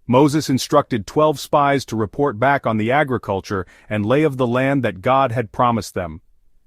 Moses instructed 12 spies to report back on the agriculture and lay of the land that God had promised them.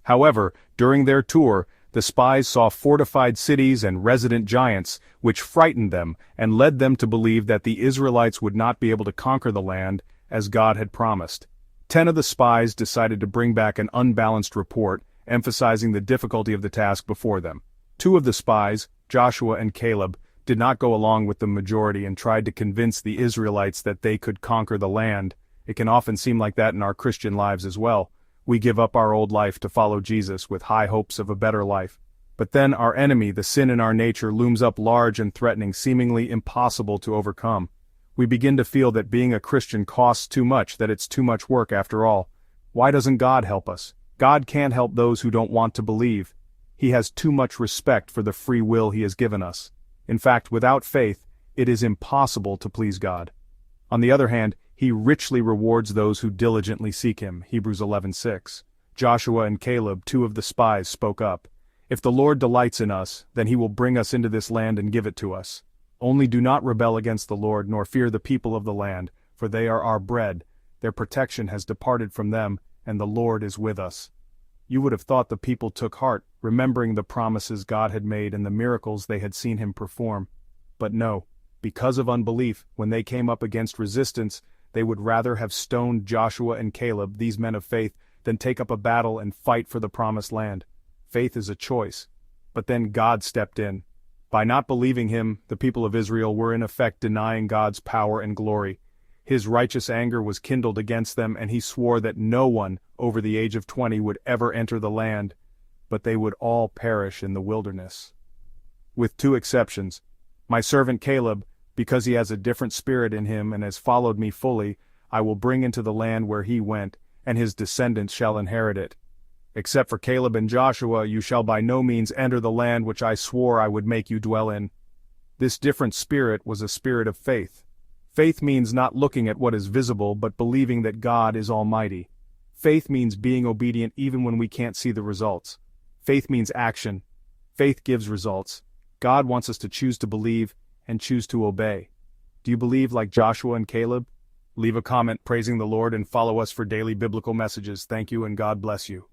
However, during their tour, the spies saw fortified cities and resident giants, which frightened them and led them to believe that the Israelites would not be able to conquer the land, as God had promised. 10 of the spies decided to bring back an unbalanced report, emphasizing the difficulty of the task before them. 2 of the spies, Joshua and Caleb, did not go along with the majority and tried to convince the Israelites that they could conquer the land. It can often seem like that in our Christian lives as well. We give up our old life to follow Jesus with high hopes of a better life. But then our enemy, the sin in our nature, looms up large and threatening, seemingly impossible to overcome. We begin to feel that being a Christian costs too much, that it's too much work after all. Why doesn't God help us? God can't help those who don't want to believe. He has too much respect for the free will He has given us. In fact, without faith, it is impossible to please God. On the other hand, He richly rewards those who diligently seek Him. Hebrews 11:6. Joshua and Caleb, 2 of the spies, spoke up. If the Lord delights in us, then He will bring us into this land and give it to us. Only do not rebel against the Lord, nor fear the people of the land, for they are our bread. Their protection has departed from them, and the Lord is with us. You would have thought the people took heart, remembering the promises God had made and the miracles they had seen Him perform. But no, because of unbelief, when they came up against resistance, they would rather have stoned Joshua and Caleb, these men of faith, than take up a battle and fight for the promised land. Faith is a choice. But then God stepped in. By not believing Him, the people of Israel were in effect denying God's power and glory. His righteous anger was kindled against them, and He swore that no one over the age of 20 would ever enter the land, but they would all perish in the wilderness. With 2 exceptions. My servant Caleb, because he has a different spirit in him and has followed me fully, I will bring into the land where he went, and his descendants shall inherit it. Except for Caleb and Joshua, you shall by no means enter the land which I swore I would make you dwell in. This different spirit was a spirit of faith. Faith means not looking at what is visible but believing that God is almighty. Faith means being obedient even when we can't see the results. Faith means action. Faith gives results. God wants us to choose to believe and choose to obey. Do you believe like Joshua and Caleb? Leave a comment praising the Lord and follow us for daily biblical messages. Thank you and God bless you.